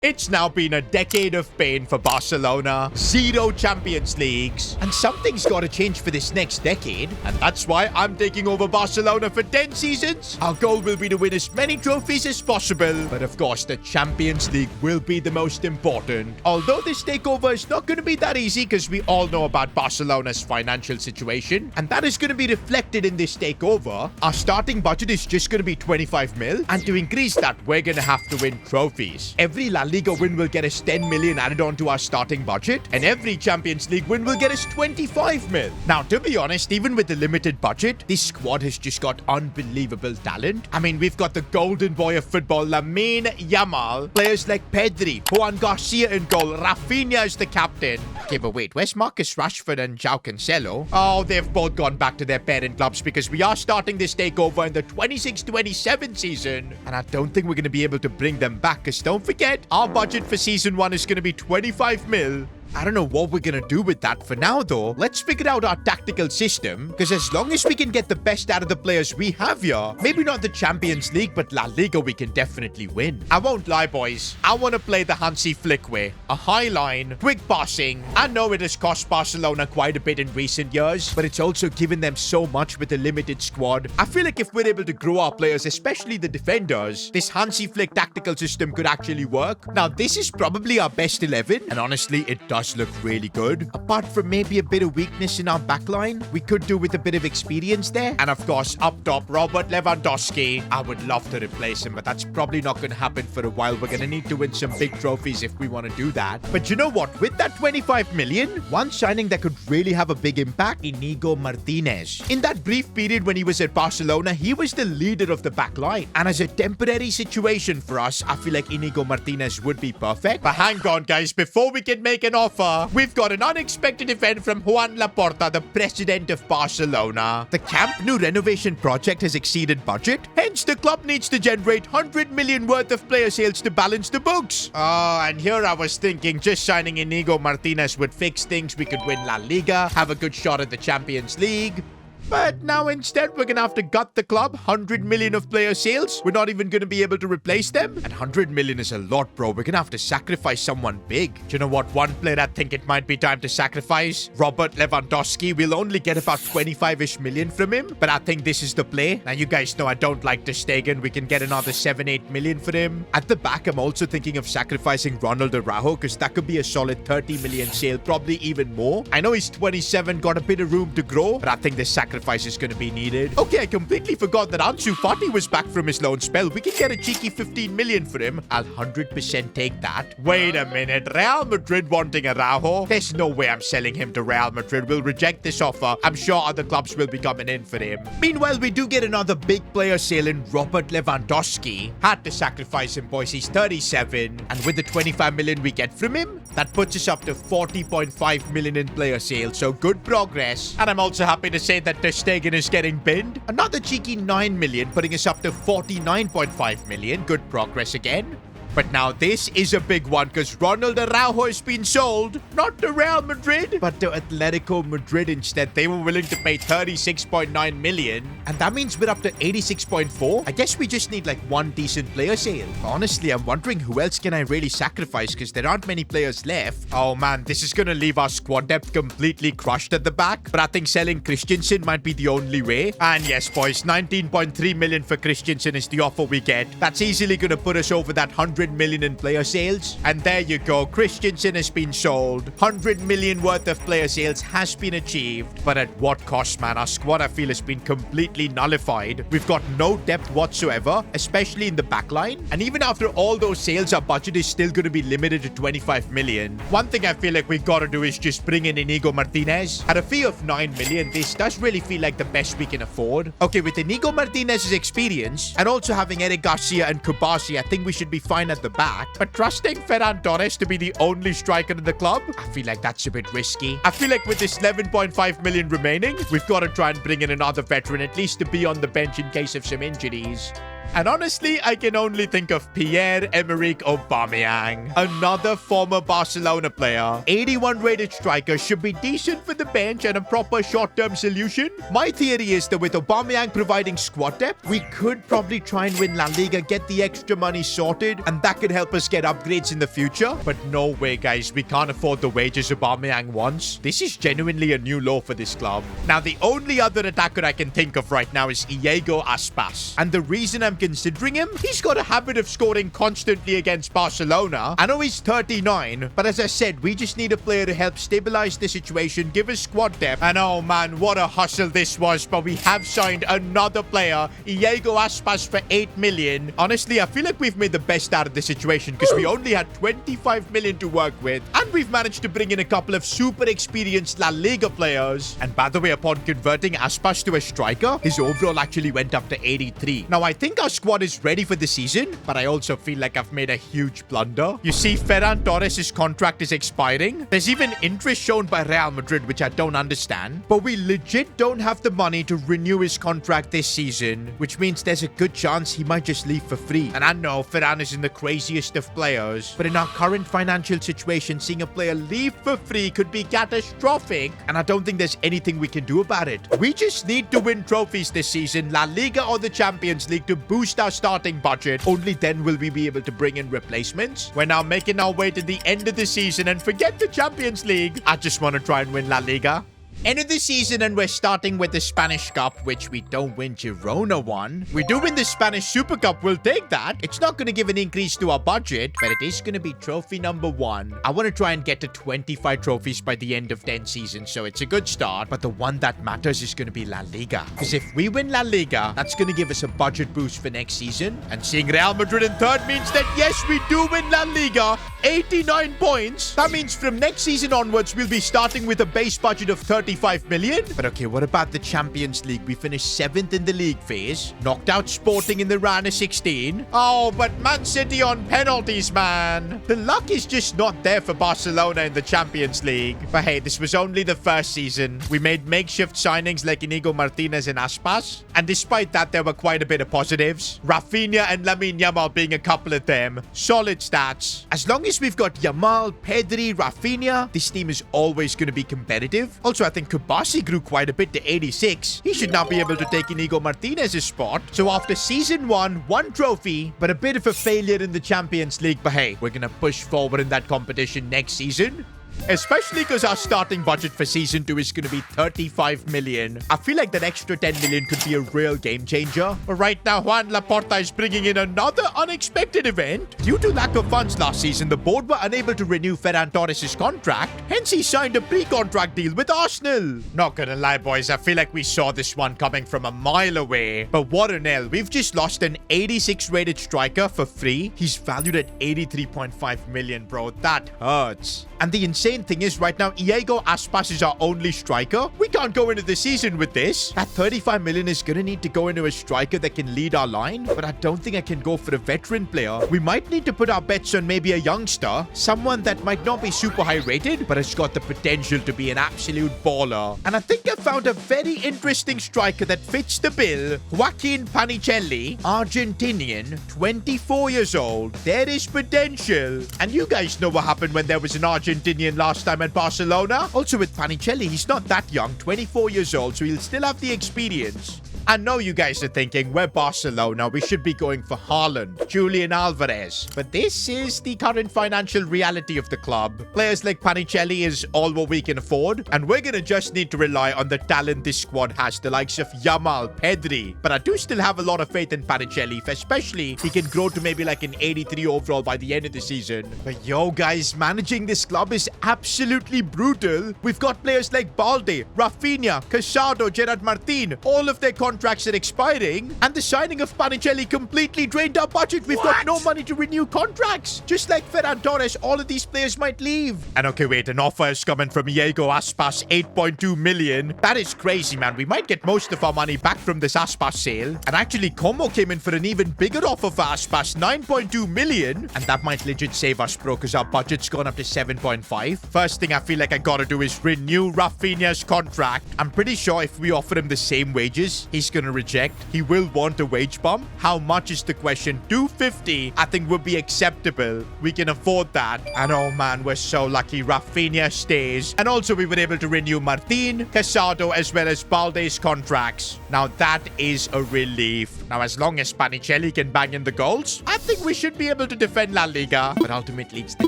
It's now been a decade of pain for Barcelona, 0 Champions Leagues, and something's got to change for this next decade, and that's why I'm taking over Barcelona for 10 seasons. Our goal will be to win as many trophies as possible, but of course the Champions League will be the most important. Although this takeover is not going to be that easy because we all know about Barcelona's financial situation, and that is going to be reflected in this takeover. Our starting budget is just going to be 25 mil, and to increase that, we're going to have to win trophies. Every La Liga win will get us 10 million added on to our starting budget, and every Champions League win will get us 25 mil. Now, to be honest, even with the limited budget, this squad has just got unbelievable talent. I mean, we've got the golden boy of football, Lamine Yamal, players like Pedri, Juan Garcia in goal, Rafinha is the captain. Okay, but wait, where's Marcus Rashford and João Cancelo? Oh, they've both gone back to their parent clubs because we are starting this takeover in the 26-27 season, and I don't think we're going to be able to bring them back because don't forget, our budget for season 1 is going to be 25 mil. I don't know what we're going to do with that for now, though. Let's figure out our tactical system, because as long as we can get the best out of the players we have here, maybe not the Champions League, but La Liga we can definitely win. I won't lie, boys. I want to play the Hansi Flick way. A high line, quick passing. I know it has cost Barcelona quite a bit in recent years, but it's also given them so much with a limited squad. I feel like if we're able to grow our players, especially the defenders, this Hansi Flick tactical system could actually work. Now, this is probably our best 11, and honestly, it does look really good. Apart from maybe a bit of weakness in our backline, we could do with a bit of experience there. And of course, up top, Robert Lewandowski. I would love to replace him, but that's probably not going to happen for a while. We're going to need to win some big trophies if we want to do that. But you know what? With that 25 million, one signing that could really have a big impact, Inigo Martinez. In that brief period when he was at Barcelona, he was the leader of the backline. And as a temporary situation for us, I feel like Inigo Martinez would be perfect. But hang on, guys. Before we can make an offer, we've got an unexpected event from Juan Laporta, the president of Barcelona. The Camp Nou renovation project has exceeded budget. Hence, the club needs to generate 100 million worth of player sales to balance the books. And here I was thinking just signing Inigo Martinez would fix things. We could win La Liga, have a good shot at the Champions League. But now instead, we're going to have to gut the club. 100 million of player sales. We're not even going to be able to replace them. And 100 million is a lot, bro. We're going to have to sacrifice someone big. Do you know what? One player I think it might be time to sacrifice. Robert Lewandowski. We'll only get about 25-ish million from him. But I think this is the play. Now, you guys know I don't like Ter Stegen. We can get another 7-8 million for him. At the back, I'm also thinking of sacrificing Ronald Araujo because that could be a solid 30 million sale. Probably even more. I know he's 27, got a bit of room to grow. But I think the sacrifice is going to be needed. Okay, I completely forgot that Ansu Fati was back from his loan spell. We can get a cheeky 15 million for him. I'll 100% take that. Wait a minute. Real Madrid wanting Araujo? There's no way I'm selling him to Real Madrid. We'll reject this offer. I'm sure other clubs will be coming in for him. Meanwhile, we do get another big player sale in Robert Lewandowski. Had to sacrifice him, boys. He's 37. And with the 25 million we get from him, that puts us up to 40.5 million in player sales. So good progress. And I'm also happy to say that Ter Stegen is getting binned. Another cheeky 9 million, putting us up to 49.5 million. Good progress again. But now this is a big one because Ronald Araujo has been sold. Not to Real Madrid, but to Atletico Madrid instead. They were willing to pay 36.9 million. And that means we're up to 86.4. I guess we just need like one decent player sale. Honestly, I'm wondering who else can I really sacrifice because there aren't many players left. Oh man, this is going to leave our squad depth completely crushed at the back. But I think selling Christensen might be the only way. And yes, boys, 19.3 million for Christensen is the offer we get. That's easily going to put us over that 100 million in player sales. And there you go. Christensen has been sold. 100 million worth of player sales has been achieved. But at what cost, man? Our squad, I feel, has been completely nullified. We've got no depth whatsoever, especially in the backline. And even after all those sales, our budget is still going to be limited to 25 million. One thing I feel like we've got to do is just bring in Inigo Martinez. At a fee of 9 million, this does really feel like the best we can afford. Okay, with Inigo Martinez's experience and also having Eric Garcia and Kubasi, I think we should be fine at the back. But trusting Ferran Torres to be the only striker in the club, I feel like that's a bit risky. I feel like with this 11.5 million remaining, we've got to try and bring in another veteran, at least to be on the bench in case of some injuries. And honestly, I can only think of Pierre-Emerick Aubameyang, another former Barcelona player. 81 rated striker should be decent for the bench and a proper short-term solution. My theory is that with Aubameyang providing squad depth, we could probably try and win La Liga, get the extra money sorted, and that could help us get upgrades in the future. But no way, guys. We can't afford the wages Aubameyang wants. This is genuinely a new low for this club. Now, the only other attacker I can think of right now is Iago Aspas. And the reason I'm considering him, he's got a habit of scoring constantly against Barcelona. I know he's 39, but as I said, we just need a player to help stabilize the situation, give us squad depth. And oh man, what a hustle this was. But we have signed another player, Iago Aspas, for 8 million. Honestly, I feel like we've made the best out of the situation because we only had 25 million to work with. And we've managed to bring in a couple of super experienced La Liga players. And by the way, upon converting Aspas to a striker, his overall actually went up to 83. Now, I think our squad is ready for the season, but I also feel like I've made a huge blunder. You see, Ferran Torres' contract is expiring. There's even interest shown by Real Madrid, which I don't understand. But we legit don't have the money to renew his contract this season, which means there's a good chance he might just leave for free. And I know Ferran isn't the craziest of players, but in our current financial situation, seeing a player leave for free could be catastrophic, and I don't think there's anything we can do about it. We just need to win trophies this season, La Liga or the Champions League, to boost our starting budget. Only then will we be able to bring in replacements. We're now making our way to the end of the season, and forget the Champions League. I just want to try and win La Liga. End of the season, and we're starting with the Spanish Cup, which we don't win. Girona won. We do win the Spanish Super Cup. We'll take that. It's not going to give an increase to our budget, but it is going to be trophy number 1. I want to try and get to 25 trophies by the end of 10 seasons, so it's a good start. But the one that matters is going to be La Liga. Because if we win La Liga, that's going to give us a budget boost for next season. And seeing Real Madrid in third means that, yes, we do win La Liga. 89 points. That means from next season onwards, we'll be starting with a base budget of 35 million. But okay, what about the Champions League? We finished 7th in the league phase. Knocked out Sporting in the round of 16. Oh, but Man City on penalties, man. The luck is just not there for Barcelona in the Champions League. But hey, this was only the first season. We made makeshift signings like Inigo Martinez and Aspas. And despite that, there were quite a bit of positives. Rafinha and Lamine Yamal being a couple of them. Solid stats. As long as we've got Yamal, Pedri, Rafinha, this team is always going to be competitive. Also, I think Kubasi grew quite a bit to 86. He should now be able to take Inigo Martinez's spot. So after season 1, 1 trophy, but a bit of a failure in the Champions League. But hey, we're going to push forward in that competition next season. Especially because our starting budget for Season 2 is going to be 35 million. I feel like that extra 10 million could be a real game changer. But right now, Juan Laporta is bringing in another unexpected event. Due to lack of funds last season, the board were unable to renew Ferran Torres' contract. Hence, he signed a pre-contract deal with Arsenal. Not gonna lie, boys, I feel like we saw this one coming from a mile away. But what an L. We've just lost an 86 rated striker for free. He's valued at 83.5 million, bro. That hurts. And the insane thing is, right now, Iago Aspas is our only striker. We can't go into the season with this. That 35 million is going to need to go into a striker that can lead our line. But I don't think I can go for a veteran player. We might need to put our bets on maybe a youngster. Someone that might not be super high rated, but has got the potential to be an absolute baller. And I think I found a very interesting striker that fits the bill. Joaquin Panicelli, Argentinian, 24 years old. There is potential. And you guys know what happened when there was an Argentinian last time at Barcelona. Also with Panicelli, he's not that young, 24 years old, so he'll still have the experience. I know you guys are thinking, we're Barcelona, we should be going for Haaland, Julian Alvarez. But this is the current financial reality of the club. Players like Panicelli is all what we can afford, and we're gonna just need to rely on the talent this squad has, the likes of Yamal, Pedri. But I do still have a lot of faith in Panicelli, especially he can grow to maybe like an 83 overall by the end of the season. But yo guys, managing this club is absolutely brutal. We've got players like Balde, Rafinha, Casado, Gerard Martin, all of their contracts are expiring, and the signing of Panicelli completely drained our budget. We've got no money to renew contracts. Just like Ferran Torres, all of these players might leave. And okay, wait, an offer is coming from Iago Aspas, 8.2 million. That is crazy, man. We might get most of our money back from this Aspas sale. And actually, Como came in for an even bigger offer for Aspas, 9.2 million. And that might legit save us, bro, because our budget's gone up to 7.5. First thing I feel like I gotta do is renew Rafinha's contract. I'm pretty sure if we offer him the same wages, he's he's gonna reject. He will want a wage bump. How much is the question? 250, I think, would be acceptable. We can afford that. And oh man, we're so lucky. Rafinha stays. And also we were able to renew Martin, Casado, as well as Balde's contracts. Now that is a relief. Now as long as Panicelli can bang in the goals, I think we should be able to defend La Liga. But ultimately it's the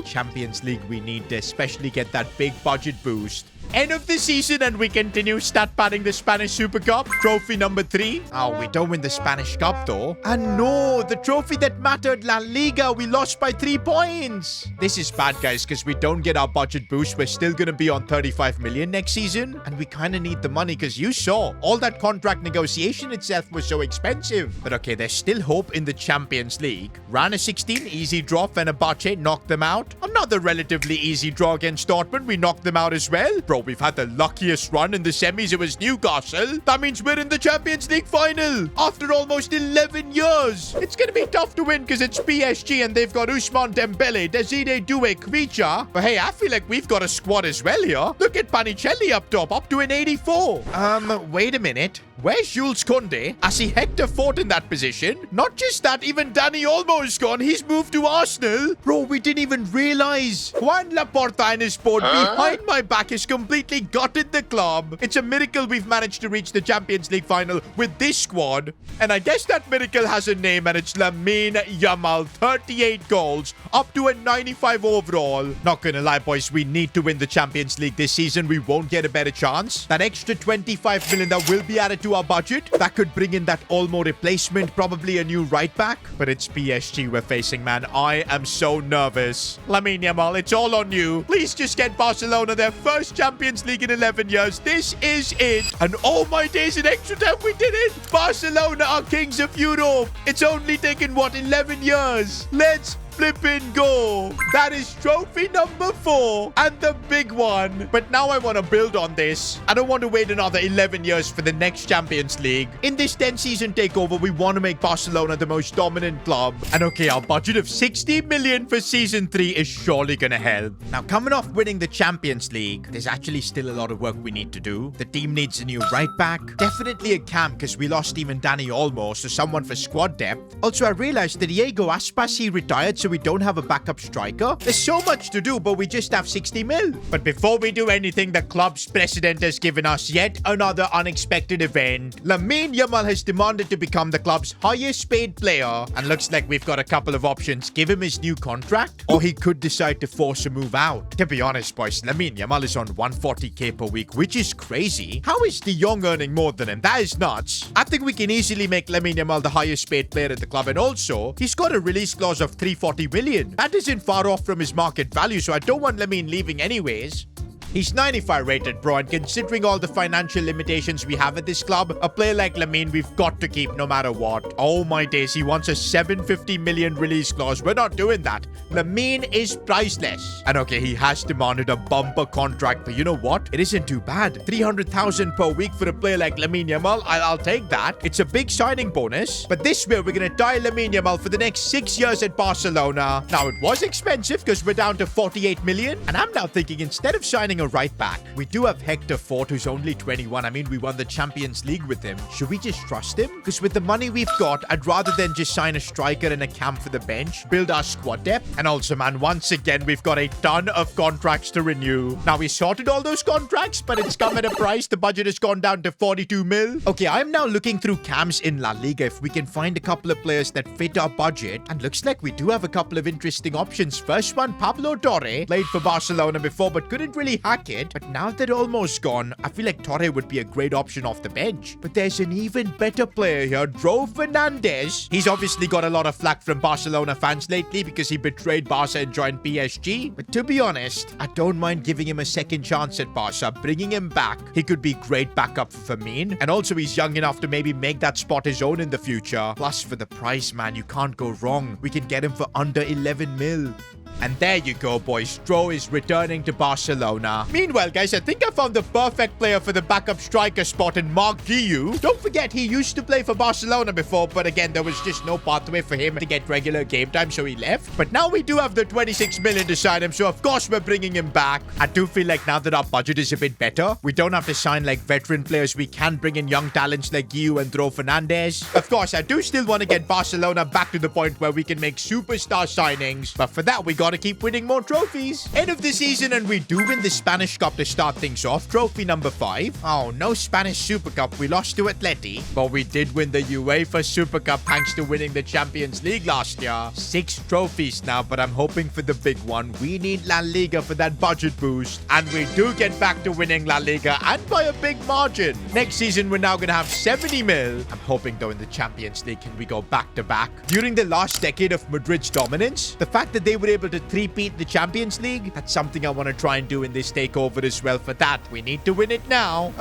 Champions League we need to especially get that big budget boost. End of the season and we continue stat padding the Spanish Super Cup. Trophy number 3. Oh, we don't win the Spanish Cup though. And no, the trophy that mattered, La Liga, we lost by 3 points. This is bad, guys, because we don't get our budget boost. We're still going to be on 35 million next season. And we kind of need the money because you saw all that contract negotiation itself was so expensive. But okay, there's still hope in the Champions League. Round of 16, easy draw. Fenerbahce knocked them out. Another relatively easy draw against Dortmund. We knocked them out as well. Bro, we've had the luckiest run in the semis. It was Newcastle. That means we're in the Champions League final after almost 11 years. It's going to be tough to win because it's PSG and they've got Ousmane Dembele, Desiree Doué, Kvicha. But hey, I feel like we've got a squad as well here. Look at Panicelli up top, up to an 84. Wait a minute. Where's Jules Koundé? I see Hector Fort in that position. Not just that, even Dani Olmo is gone. He's moved to Arsenal. Bro, we didn't even realize. Juan Laporta and his board behind my back has completely gutted the club. It's a miracle we've managed to reach the Champions League final with this squad. And I guess that miracle has a name and it's Lamine Yamal. 38 goals, up to a 95 overall. Not gonna lie, boys, we need to win the Champions League this season. We won't get a better chance. That extra 25 million that will be added to our budget, that could bring in that Olmo replacement, probably a new right back. But it's PSG we're facing, man. I am so nervous. Lamine Yamal, it's all on you. Please just get Barcelona their first Champions League in 11 years. This is it. And oh my days, in extra time we did it. Barcelona are kings of Europe. It's only taken, what, 11 years? Let's flipping go. That is trophy number 4 and the big one. But now I want to build on this. I don't want to wait another 11 years for the next Champions League. In this 10-season takeover, we want to make Barcelona the most dominant club. And okay, our budget of 60 million for season 3 is surely gonna help. Now, coming off winning the Champions League, there's actually still a lot of work we need to do. The team needs a new right back. Definitely a cam because we lost even Dani Olmo, so someone for squad depth. Also, I realized that Diego Aspas, he retired, so we don't have a backup striker. There's so much to do, but we just have 60 mil. But before we do anything, the club's president has given us yet another unexpected event. Lamine Yamal has demanded to become the club's highest paid player. And looks like we've got a couple of options. Give him his new contract, or he could decide to force a move out. To be honest, boys, Lamine Yamal is on 140k per week, which is crazy. How is De Jong earning more than him? That is nuts. I think we can easily make Lamine Yamal the highest paid player at the club. And also, he's got a release clause of 340 million. That isn't far off from his market value, so I don't want Lamine leaving anyways. He's 95 rated, bro, and considering all the financial limitations we have at this club, a player like Lamine we've got to keep no matter what. Oh my days, he wants a 750 million release clause. We're not doing that. Lamine is priceless. And okay, he has demanded a bumper contract, but you know what? It isn't too bad. 300,000 per week for a player like Lamine Yamal. I'll take that. It's a big signing bonus. But this way, we're going to tie Lamine Yamal for the next 6 years at Barcelona. Now, it was expensive because we're down to 48 million. And I'm now thinking instead of signing a right back, we do have Hector Fort, who's only 21. I mean, we won the Champions League with him. Should we just trust him? Because with the money we've got, I'd rather than just sign a striker and a cam for the bench, build our squad depth. And also, man, once again, we've got a ton of contracts to renew. Now, we sorted all those contracts, but it's come at a price. The budget has gone down to 42 mil. Okay, I'm now looking through cams in La Liga if we can find a couple of players that fit our budget. And looks like we do have a couple of interesting options. First one, Pablo Torre. Played for Barcelona before, but couldn't really hack it. But now that Olmo's gone, I feel like Torre would be a great option off the bench. But there's an even better player here, Dro Fernandez. He's obviously got a lot of flack from Barcelona fans lately because he betrayed Barca and joined PSG. But to be honest, I don't mind giving him a second chance at Barca, bringing him back. He could be great backup for Firmino. And also he's young enough to maybe make that spot his own in the future. Plus for the price, man, you can't go wrong. We can get him for under 11 mil. And there you go, boys. Stroh is returning to Barcelona. Meanwhile, guys, I think I found the perfect player for the backup striker spot in Marc Guiu. Don't forget, he used to play for Barcelona before, but again, there was just no pathway for him to get regular game time, so he left. But now we do have the 26 million to sign him, so of course we're bringing him back. I do feel like now that our budget is a bit better, we don't have to sign like veteran players. We can bring in young talents like Guiu and Thro Fernandes. Of course, I do still want to get Barcelona back to the point where we can make superstar signings, but for that, we got to keep winning more trophies. End of the season, and we do win the Spanish Cup to start things off. Trophy number 5. Oh, no Spanish Super Cup. We lost to Atleti, but we did win the UEFA Super Cup thanks to winning the Champions League last year. 6 trophies now, but I'm hoping for the big one. We need La Liga for that budget boost, and we do get back to winning La Liga, and by a big margin. Next season, we're now going to have 70 mil. I'm hoping, though, in the Champions League, can we go back to back? During the last decade of Madrid's dominance, the fact that they were able to three-peat the Champions League, that's something I want to try and do in this takeover as well. For that, we need to win it now.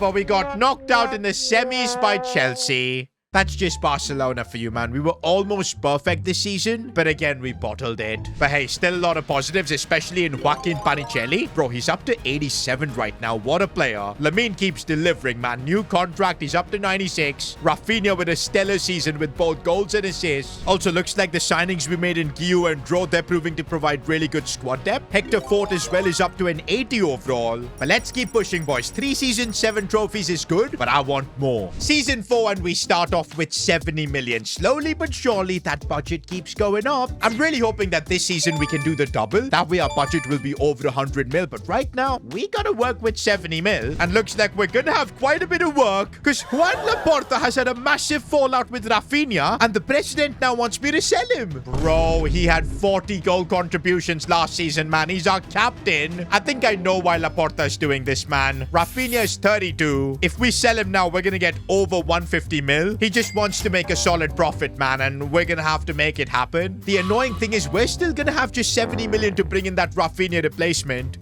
But we got knocked out in the semis by Chelsea. That's just Barcelona for you, man. We were almost perfect this season, but again, we bottled it. But hey, still a lot of positives, especially in Joaquin Panicelli. Bro, he's up to 87 right now. What a player. Lamine keeps delivering, man. New contract, he's up to 96. Rafinha with a stellar season with both goals and assists. Also, looks like the signings we made in Guiu and Thro, they're proving to provide really good squad depth. Hector Fort as well is up to an 80 overall. But let's keep pushing, boys. 3 seasons, 7 trophies is good, but I want more. Season 4, and we start off with 70 million. Slowly but surely, that budget keeps going up. I'm really hoping that this season we can do the double. That way our budget will be over 100 mil. But right now, we gotta work with 70 mil. And looks like we're gonna have quite a bit of work, because Juan Laporta has had a massive fallout with Rafinha, and the president now wants me to sell him. Bro, he had 40 goal contributions last season, man. He's our captain. I think I know why Laporta is doing this, man. Rafinha is 32. If we sell him now, we're gonna get over 150 mil. He just wants to make a solid profit, man, and we're gonna have to make it happen. The annoying thing is we're still gonna have just 70 million to bring in that Rafinha replacement.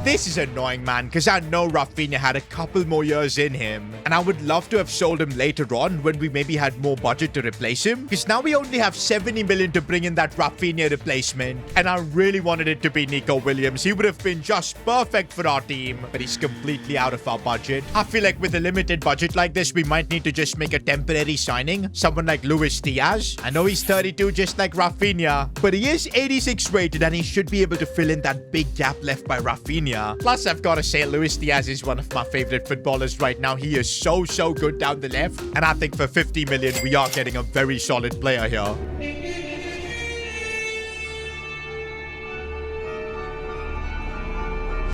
This is annoying, man, because I know Rafinha had a couple more years in him, and I would love to have sold him later on when we maybe had more budget to replace him, because now we only have 70 million to bring in that Rafinha replacement, and I really wanted it to be Nico Williams. He would have been just perfect for our team, but he's completely out of our budget. I feel like with a limited budget like this, we might need to just make a temporary signing, someone like Luis Diaz. I know he's 32 just like Rafinha, but he is 86 rated, and he should be able to fill in that big gap left by Rafinha. Plus, I've got to say, Luis Diaz is one of my favorite footballers right now. He is so good down the left. And I think for 50 million, we are getting a very solid player here.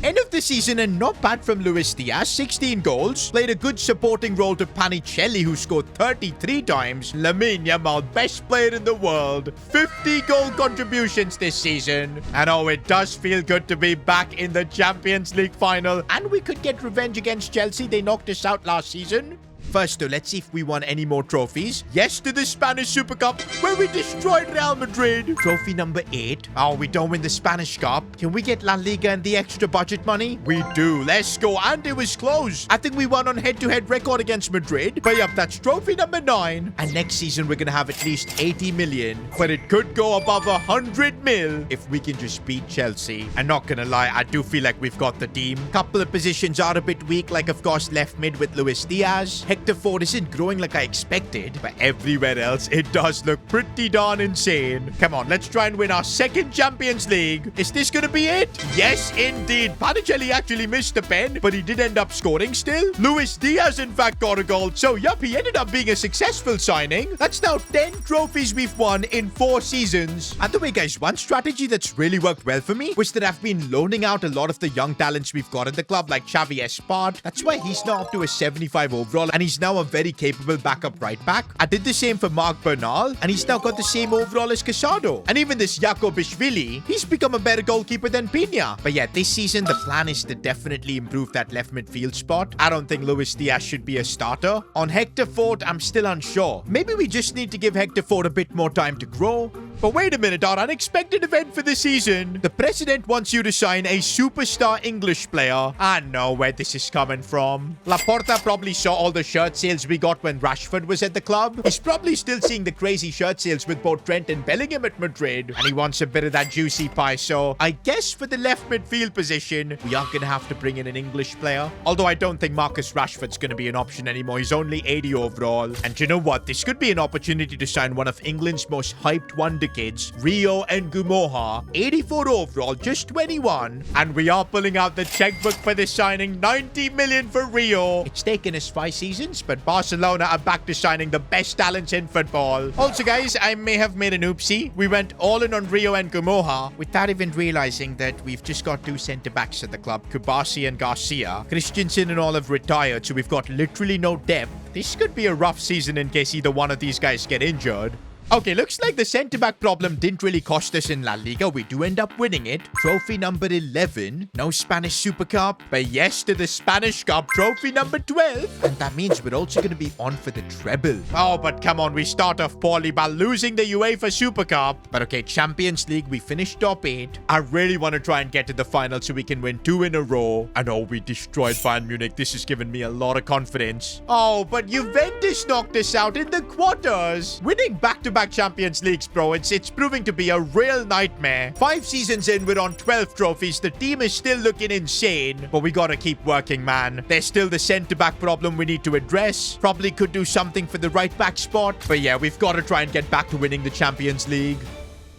End of the season, and not bad from Luis Diaz. 16 goals. Played a good supporting role to Panicelli, who scored 33 times. Lamine Yamal, best player in the world. 50 goal contributions this season. And oh, it does feel good to be back in the Champions League final. And we could get revenge against Chelsea. They knocked us out last season. First, though, let's see if we won any more trophies. Yes to the Spanish Super Cup, where we destroyed Real Madrid. Trophy number 8. Oh, we don't win the Spanish Cup. Can we get La Liga and the extra budget money? We do. Let's go. And it was close. I think we won on head-to-head record against Madrid. But yep, that's trophy number 9. And next season, we're going to have at least 80 million. But it could go above 100 mil if we can just beat Chelsea. I'm not going to lie, I do feel like we've got the team. Couple of positions are a bit weak, like, of course, left mid with Luis Diaz. Hector Fort isn't growing like I expected, but everywhere else, it does look pretty darn insane. Come on, let's try and win our 2nd Champions League. Is this gonna be it? Yes, indeed. Panicelli actually missed the pen, but he did end up scoring still. Luis Diaz, in fact, got a goal. So, yup, he ended up being a successful signing. That's now 10 trophies we've won in 4 seasons. And the way, guys, one strategy that's really worked well for me was that I've been loaning out a lot of the young talents we've got in the club, like Xavi Espart. That's why he's now up to a 75 overall, and he's now a very capable backup right back. I did the same for Marc Bernal, and he's now got the same overall as Casado. And even this Jakobishvili, he's become a better goalkeeper than Pina. But yeah, this season, the plan is to definitely improve that left midfield spot. I don't think Luis Diaz should be a starter. On Hector Fort, I'm still unsure. Maybe we just need to give Hector Fort a bit more time to grow. But wait a minute, our unexpected event for the season. The president wants you to sign a superstar English player. I know where this is coming from. Laporta probably saw all the shirt sales we got when Rashford was at the club. He's probably still seeing the crazy shirt sales with both Trent and Bellingham at Madrid. And he wants a bit of that juicy pie. So I guess for the left midfield position, we are going to have to bring in an English player. Although I don't think Marcus Rashford's going to be an option anymore. He's only 80 overall. And you know what? This could be an opportunity to sign one of England's most hyped wonder kids, Rio and Gumoha. 84 overall, just 21. And we are pulling out the checkbook for this signing. 90 million for Rio. It's taken us 5 seasons, but Barcelona are back to signing the best talents in football. Also, guys, I may have made an oopsie. We went all in on Rio and Gumoha without even realizing that we've just got 2 centre-backs at the club, Kubasi and Garcia. Christensen and all have retired, so we've got literally no depth. This could be a rough season in case either one of these guys get injured. Okay, looks like the centre-back problem didn't really cost us in La Liga. We do end up winning it. Trophy number 11. No Spanish Super Cup, but yes to the Spanish Cup. Trophy number 12. And that means we're also going to be on for the treble. Oh, but come on. We start off poorly by losing the UEFA Super Cup. But okay, Champions League, we finished top 8. I really want to try and get to the final so we can win 2 in a row. I know we destroyed Bayern Munich. This has given me a lot of confidence. Oh, but Juventus knocked us out in the quarters. Winning back-to-back Champions Leagues, bro. It's proving to be a real nightmare. 5 seasons in, we're on 12 trophies. The team is still looking insane, but we gotta keep working, man. There's still the centre-back problem we need to address. Probably could do something for the right-back spot, but yeah, we've got to try and get back to winning the Champions League.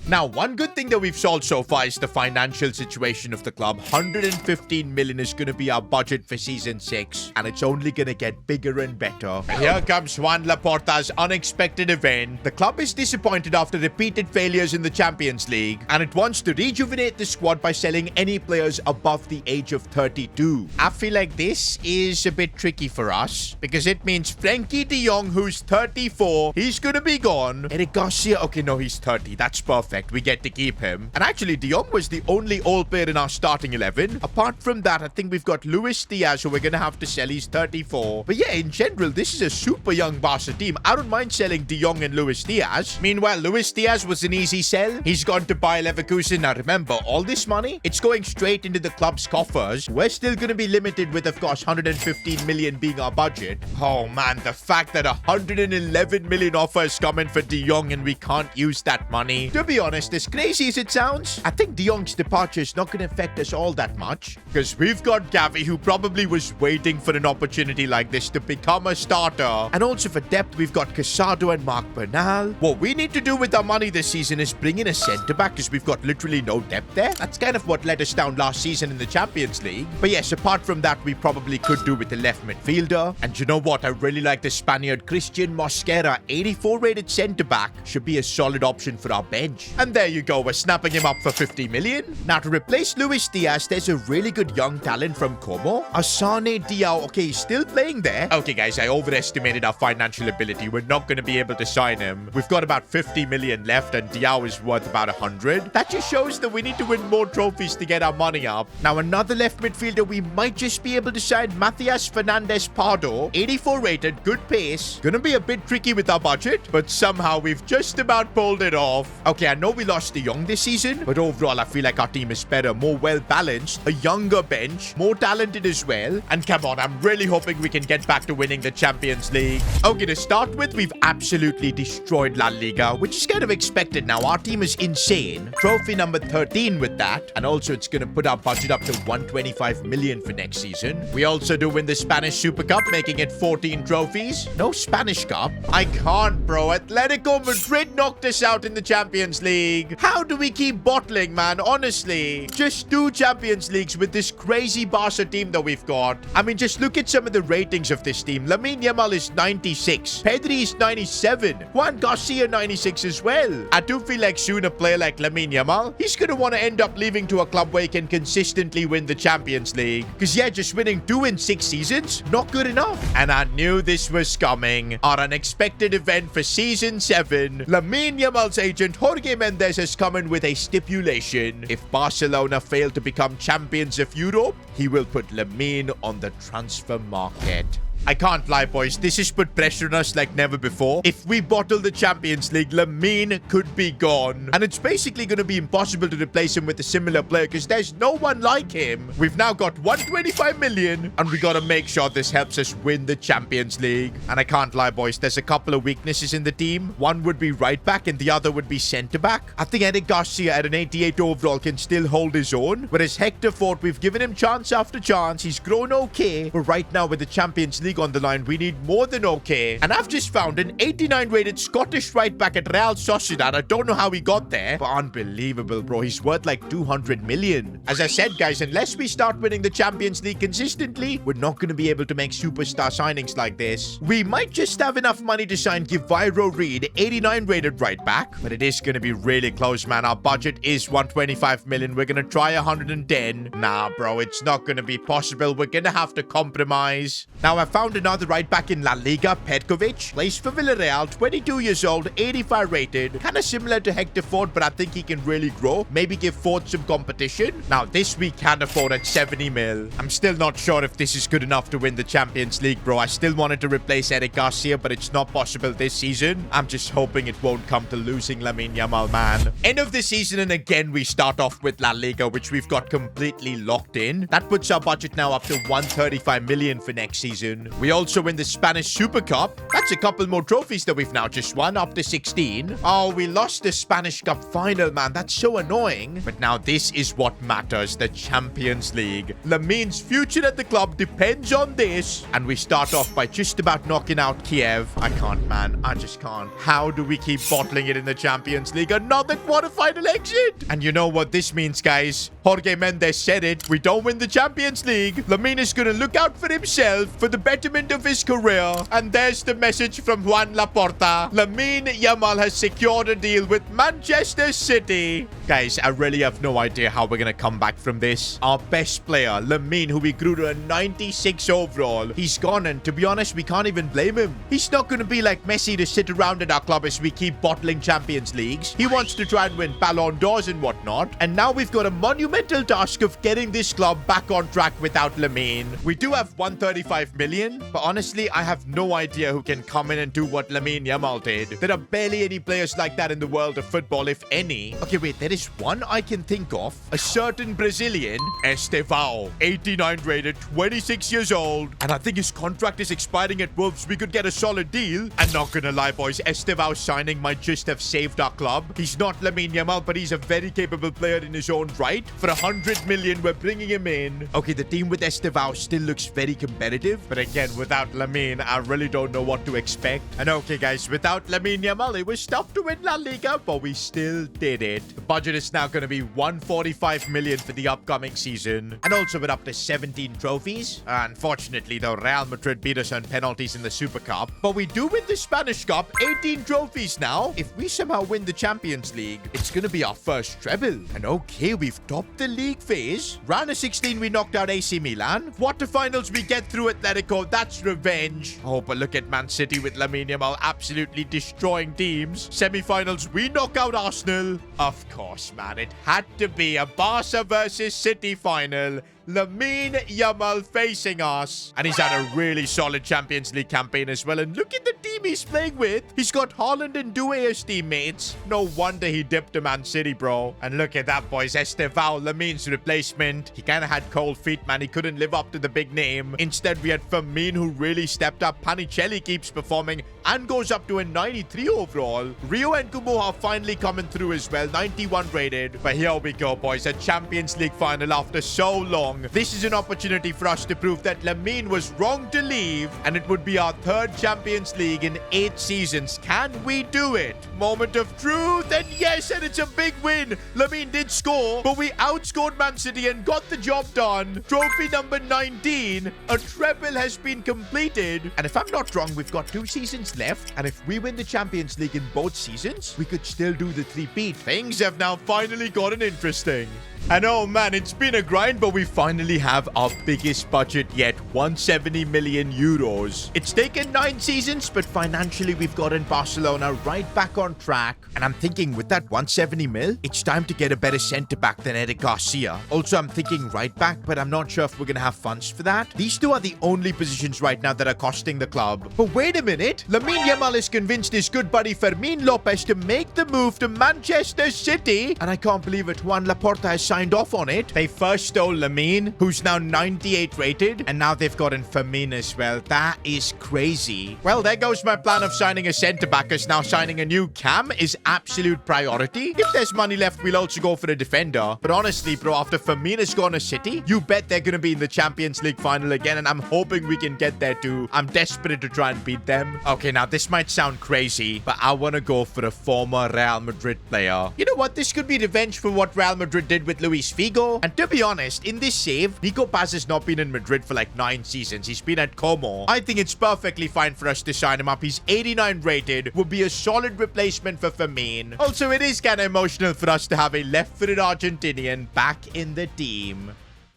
Now, one good thing that we've solved so far is the financial situation of the club. 115 million is going to be our budget for Season 6, and it's only going to get bigger and better. Here comes Juan Laporta's unexpected event. The club is disappointed after repeated failures in the Champions League, and it wants to rejuvenate the squad by selling any players above the age of 32. I feel like this is a bit tricky for us, because it means Frankie de Jong, who's 34, he's going to be gone. Eric Garcia, okay, no, he's 30. That's perfect. We get to keep him. And actually, De Jong was the only old player in our starting 11. Apart from that, I think we've got Luis Diaz, who we're going to have to sell. He's 34. But yeah, in general, this is a super young Barca team. I don't mind selling De Jong and Luis Diaz. Meanwhile, Luis Diaz was an easy sell. He's gone to Bayer Leverkusen. Now remember, all this money, it's going straight into the club's coffers. We're still going to be limited with, of course, 115 million being our budget. Oh man, the fact that 111 million offers come in for De Jong and we can't use that money. To be honest, as crazy as it sounds, I think De Jong's departure is not going to affect us all that much, because we've got Gavi, who probably was waiting for an opportunity like this to become a starter. And also for depth, we've got Casado and Marc Bernal. What we need to do with our money this season is bring in a centre-back, because we've got literally no depth there. That's kind of what let us down last season in the Champions League. But yes, apart from that, we probably could do with the left midfielder. And you know what? I really like the Spaniard Christian Mosquera. 84 rated centre-back should be a solid option for our bench. And there you go, we're snapping him up for 50 million. Now, to replace Luis Diaz, there's a really good young talent from Como. Asane Diao, okay, he's still playing there. Okay, guys, I overestimated our financial ability. We're not going to be able to sign him. We've got about 50 million left, and Diao is worth about 100. That just shows that we need to win more trophies to get our money up. Now, another left midfielder, we might just be able to sign Matthias Fernandez Pardo. 84 rated, good pace. Gonna be a bit tricky with our budget, but somehow we've just about pulled it off. Okay, I know we lost De Jong this season, but overall I feel like our team is better, more well balanced, a younger bench, more talented as well. And come on, I'm really hoping we can get back to winning the Champions League. Okay, to start with, we've absolutely destroyed La Liga, which is kind of expected now. Our team is insane. Trophy number 13 with that, and also it's gonna put our budget up to 125 million for next season. We also do win the Spanish Super Cup, making it 14 trophies. No Spanish Cup? I can't, bro. Atletico Madrid knocked us out in the Champions League. How do we keep bottling, man? Honestly, just 2 Champions Leagues with this crazy Barca team that we've got. I mean, just look at some of the ratings of this team. Lamine Yamal is 96. Pedri is 97. Juan Garcia 96 as well. I do feel like soon a player like Lamine Yamal, he's going to want to end up leaving to a club where he can consistently win the Champions League. Because yeah, just winning 2 in 6 seasons, not good enough. And I knew this was coming. Our unexpected event for Season 7. Lamine Yamal's agent Jorge Mendes has come in with a stipulation. If Barcelona fail to become champions of Europe, he will put Lamine on the transfer market. I can't lie, boys. This has put pressure on us like never before. If we bottle the Champions League, Lamine could be gone. And it's basically going to be impossible to replace him with a similar player because there's no one like him. We've now got 125 million and we got to make sure this helps us win the Champions League. And I can't lie, boys. There's a couple of weaknesses in the team. One would be right back and the other would be centre back. I think Eric Garcia at an 88 overall can still hold his own. Whereas Hector Fort, we've given him chance after chance. He's grown okay. But right now with the Champions League on the line, we need more than okay. And I've just found an 89 rated Scottish right back at Real Sociedad. I don't know how he got there, but unbelievable, bro. He's worth like 200 million. As I said, guys, unless we start winning the Champions League consistently, we're not going to be able to make superstar signings like this. We might just have enough money to sign Giviro Reed, 89 rated right back, but it is going to be really close, man. Our budget is 125 million. We're going to try 110. Nah, bro, it's not going to be possible. We're going to have to compromise. Now, I found another right back in La Liga, Petkovic. Plays for Villarreal, 22 years old, 85 rated. Kind of similar to Hector Ford, but I think he can really grow. Maybe give Ford some competition. Now, this we can afford at 70 mil. I'm still not sure if this is good enough to win the Champions League, bro. I still wanted to replace Eric Garcia, but it's not possible this season. I'm just hoping it won't come to losing Lamine Yamal, man. End of the season, and again, we start off with La Liga, which we've got completely locked in. That puts our budget now up to 135 million for next season. We also win the Spanish Super Cup. That's a couple more trophies that we've now just won, up to 16. Oh, we lost the Spanish Cup final, man. That's so annoying. But now this is what matters, the Champions League. Lamine's future at the club depends on this. And we start off by just about knocking out Kiev. I can't, man. I just can't. How do we keep bottling it in the Champions League? Another quarterfinal exit. And you know what this means, guys? Jorge Mendes said it. We don't win the Champions League. Lamine is going to look out for himself, for the betterment of his career. And there's the message from Juan Laporta. Lamine Yamal has secured a deal with Manchester City. Guys, I really have no idea how we're going to come back from this. Our best player, Lamine, who we grew to a 96 overall, he's gone, and to be honest, we can't even blame him. He's not going to be like Messi to sit around at our club as we keep bottling Champions Leagues. He wants to try and win Ballon d'Ors and whatnot. And now we've got a monumental task of getting this club back on track without Lamine. We do have 135 million, but honestly, I have no idea who can come in and do what Lamine Yamal did. There are barely any players like that in the world of football, if any. Okay, wait, there is one I can think of. A certain Brazilian, Estevao, 89 rated, 26 years old, and I think his contract is expiring at Wolves. We could get a solid deal. I'm not gonna lie, boys, Estevao's signing might just have saved our club. He's not Lamine Yamal, but he's a very capable player in his own right. For 100 million, we're bringing him in. Okay, the team with Estevao still looks very competitive, but again, without Lamine, I really don't know what to expect. And okay, guys, without Lamine Yamal, it was tough to win La Liga, but we still did it. The budget is now going to be 145 million for the upcoming season, and also with up to 17 trophies. Unfortunately, though, Real Madrid beat us on penalties in the Super Cup, but we do win the Spanish Cup, 18 trophies now. If we somehow win the Champions League, it's going to be our first treble. And okay, we've topped the league phase. Round of 16, we knocked out AC Milan. Quarterfinals, we get through Atletico. That's revenge. Oh, but look at Man City with Lamine Yamal absolutely destroying teams. Semi-finals, we knock out Arsenal. Of course, man. It had to be a Barca versus City final. Lamine Yamal facing us. And he's had a really solid Champions League campaign as well. And look at the team he's playing with. He's got Haaland and Doué as teammates. No wonder he dipped to Man City, bro. And look at that, boys. Estevao, Lamine's replacement. He kind of had cold feet, man. He couldn't live up to the big name. Instead, we had Firmino, who really stepped up. Panicelli keeps performing and goes up to a 93 overall. Rio and Kumo are finally coming through as well. 91 rated. But here we go, boys. A Champions League final after so long. This is an opportunity for us to prove that Lamine was wrong to leave, and it would be our third Champions League in 8 seasons. Can we do it? Moment of truth, and yes, and it's a big win. Lamine did score, but we outscored Man City and got the job done. Trophy number 19. A treble has been completed. And if I'm not wrong, we've got 2 seasons left, and if we win the Champions League in both seasons, we could still do the 3-peat. Things have now finally gotten interesting. And oh man, it's been a grind, but we finally finally have our biggest budget yet, 170 million euros. It's taken 9 seasons, but financially we've gotten Barcelona right back on track. And I'm thinking with that 170 mil, it's time to get a better centre-back than Eric Garcia. Also, I'm thinking right back, but I'm not sure if we're going to have funds for that. These two are the only positions right now that are costing the club. But wait a minute. Lamine Yamal has convinced his good buddy Fermin Lopez to make the move to Manchester City. And I can't believe it. Juan Laporta has signed off on it. They first stole Lamine, who's now 98 rated. And now they've gotten Fermin as well. That is crazy. Well, there goes my plan of signing a centre-back, as now signing a new cam is absolute priority. If there's money left, we'll also go for a defender. But honestly, bro, after Fermin has gone to City, you bet they're going to be in the Champions League final again. And I'm hoping we can get there too. I'm desperate to try and beat them. Okay, now this might sound crazy, but I want to go for a former Real Madrid player. You know what? This could be revenge for what Real Madrid did with Luis Figo. And to be honest, in this save, Nico Paz has not been in Madrid for like 9 seasons. He's been at Como. I think it's perfectly fine for us to sign him up. He's 89 rated. Would be a solid replacement for Fermin. Also, it is kind of emotional for us to have a left-footed Argentinian back in the team.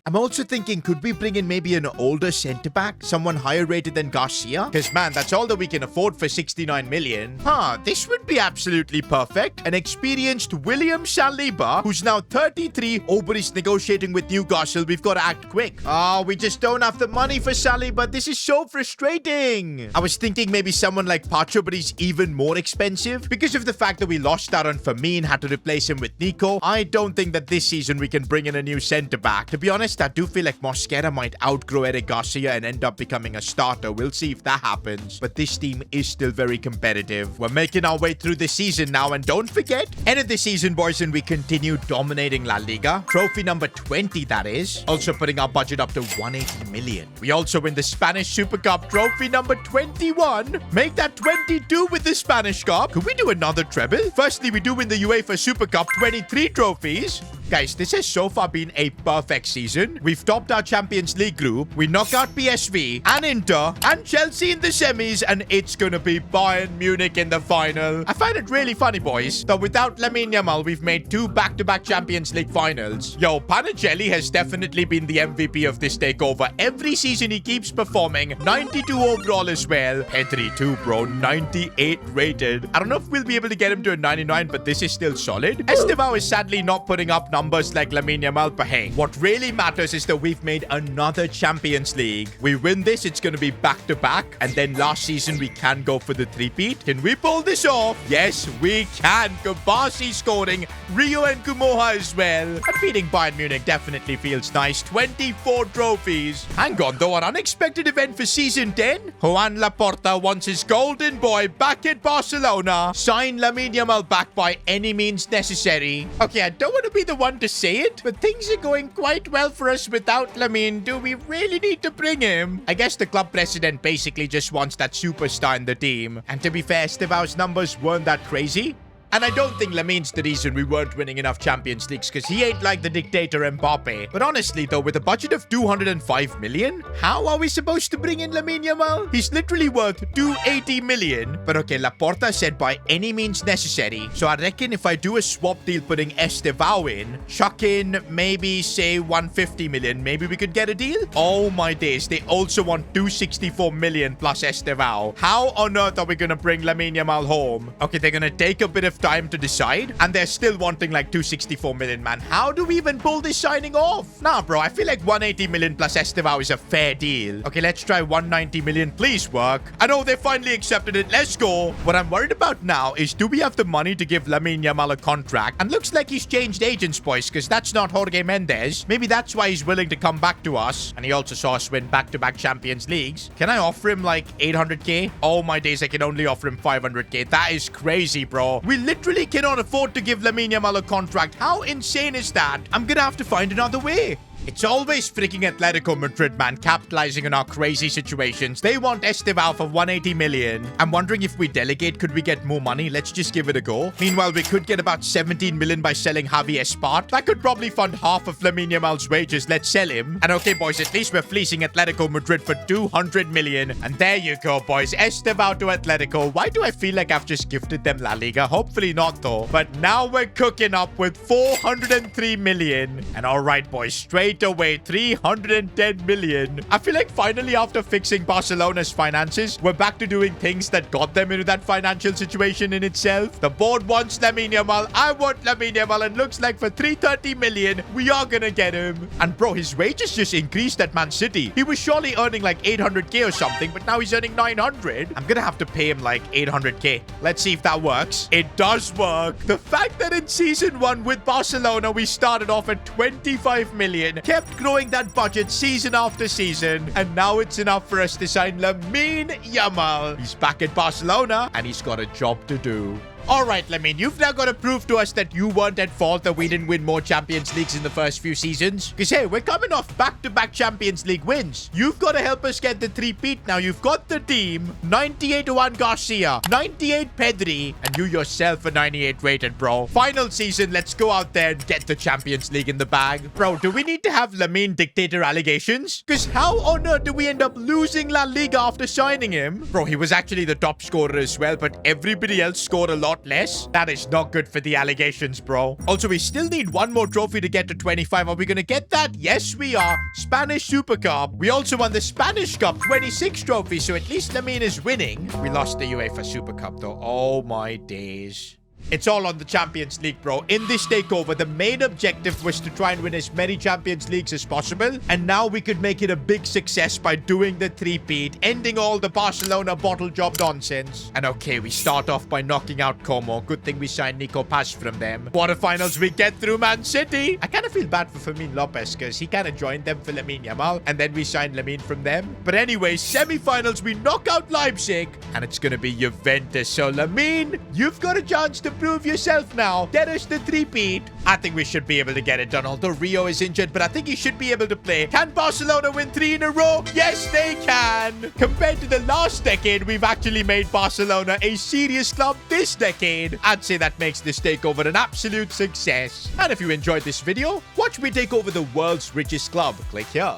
I'm also thinking, could we bring in maybe an older centre-back? Someone higher rated than Garcia? Because, man, that's all that we can afford for 69 million. This would be absolutely perfect. An experienced William Saliba, who's now 33. Oh, but he's negotiating with Newcastle. We've got to act quick. We just don't have the money for Saliba. This is so frustrating. I was thinking maybe someone like Pacho, but he's even more expensive. Because of the fact that we lost out on Fermin, had to replace him with Nico, I don't think that this season we can bring in a new centre-back. To be honest, I do feel like Mosquera might outgrow Eric Garcia and end up becoming a starter. We'll see if that happens. But this team is still very competitive. We're making our way through the season now. And don't forget, end of the season, boys, and we continue dominating La Liga. Trophy number 20, that is. Also putting our budget up to 180 million. We also win the Spanish Super Cup trophy number 21. Make that 22 with the Spanish Cup. Could we do another treble? Firstly, we do win the UEFA Super Cup, 23 trophies. Guys, this has so far been a perfect season. We've topped our Champions League group. We knock out PSV and Inter and Chelsea in the semis, and it's gonna be Bayern Munich in the final. I find it really funny, boys, that without Lamine Yamal, we've made 2 back-to-back Champions League finals. Yo, Panacelli has definitely been the MVP of this takeover. Every season he keeps performing. 92 overall as well. Pedri too, bro. 98 rated. I don't know if we'll be able to get him to a 99, but this is still solid. Estevao is sadly not putting up numbers like Lamine Yamal, but hey, what really matters is that we've made another Champions League. We win this, it's going to be back-to-back, and then last season we can go for the three-peat. Can we pull this off? Yes, we can. Kabasi scoring, Rio and Kumoha as well. And beating Bayern Munich definitely feels nice. 24 trophies. Hang on though, an unexpected event for season 10. Juan Laporta wants his golden boy back at Barcelona. Sign Lamine Yamal back by any means necessary. Okay, I don't want to be the one to say it, but things are going quite well for us without Lamine. Do we really need to bring him? I guess the club president basically just wants that superstar in the team. And to be fair, Stevao's numbers weren't that crazy. And I don't think Lamine's the reason we weren't winning enough Champions Leagues, because he ain't like the dictator Mbappe. But honestly though, with a budget of 205 million, how are we supposed to bring in Lamine Yamal? He's literally worth 280 million. But okay, Laporta said by any means necessary. So I reckon if I do a swap deal putting Estevao in, chuck in maybe say 150 million, maybe we could get a deal? Oh my days, they also want 264 million plus Estevao. How on earth are we gonna bring Lamine Yamal home? Okay, they're gonna take a bit of time to decide, and they're still wanting like 264 million, man. How do we even pull this signing off? Nah, bro, I feel like 180 million plus Estevao is a fair deal. Okay, let's try 190 million. Please work. I know they finally accepted it. Let's go. What I'm worried about now is, do we have the money to give Lamine Yamal a contract? And looks like he's changed agents, boys, because that's not Jorge Mendes. Maybe that's why he's willing to come back to us. And he also saw us win back-to-back Champions Leagues. Can I offer him like 800k? Oh my days, I can only offer him 500k. That is crazy, bro. We literally cannot afford to give Lamine Yamal a contract. How insane is that? I'm gonna have to find another way. It's always freaking Atletico Madrid, man, capitalizing on our crazy situations. They want Estevao for 180 million. I'm wondering if we delegate, could we get more money? Let's just give it a go. Meanwhile, we could get about 17 million by selling Javi Espart. That could probably fund half of Lamine Yamal's wages. Let's sell him. And okay, boys, at least we're fleecing Atletico Madrid for 200 million. And there you go, boys. Estevao to Atletico. Why do I feel like I've just gifted them La Liga? Hopefully not, though. But now we're cooking up with 403 million. And all right, boys, straight straight away. 310 million. I feel like finally after fixing Barcelona's finances, we're back to doing things that got them into that financial situation in itself. The board wants Lamine Yamal. I want Lamine Yamal, and looks like for 330 million, we are gonna get him. And bro, his wages just increased at Man City. He was surely earning like 800k or something, but now he's earning 900. I'm gonna have to pay him like 800k. Let's see if that works. It does work. The fact that in season 1 with Barcelona, we started off at 25 million, kept growing that budget season after season, and now it's enough for us to sign Lamine Yamal. He's back at Barcelona, and he's got a job to do. All right, Lamine, you've now got to prove to us that you weren't at fault that we didn't win more Champions Leagues in the first few seasons. Because, hey, we're coming off back-to-back Champions League wins. You've got to help us get the three-peat now. You've got the team. 98 Juan Garcia, 98 Pedri, and you yourself are 98 rated, bro. Final season, let's go out there and get the Champions League in the bag. Bro, do we need to have Lamine dictator allegations? Because how on earth do we end up losing La Liga after signing him? Bro, he was actually the top scorer as well, but everybody else scored a lot less. That is not good for the allegations, bro. Also, we still need one more trophy to get to 25. Are we gonna get that? Yes, we are. Spanish Super Cup. We also won the Spanish Cup, 26 trophies, so at least Lamine is winning. We lost the UEFA Super Cup, though. Oh, my days. It's all on the Champions League, bro. In this takeover, the main objective was to try and win as many Champions Leagues as possible. And now we could make it a big success by doing the three-peat, ending all the Barcelona bottle job nonsense. And okay, we start off by knocking out Como. Good thing we signed Nico Paz from them. Quarterfinals, we get through Man City. I kind of feel bad for Fermin Lopez because he kind of joined them for Lamine Yamal. And then we signed Lamine from them. But anyway, semi-finals, we knock out Leipzig. And it's going to be Juventus. So Lamine, you've got a chance to prove yourself now. Get us the three-peat. I think we should be able to get it done. Although Rio is injured, but I think he should be able to play. Can Barcelona win 3 in a row? Yes, they can. Compared to the last decade, we've actually made Barcelona a serious club this decade. I'd say that makes this takeover an absolute success. And if you enjoyed this video, watch me take over the world's richest club. Click here.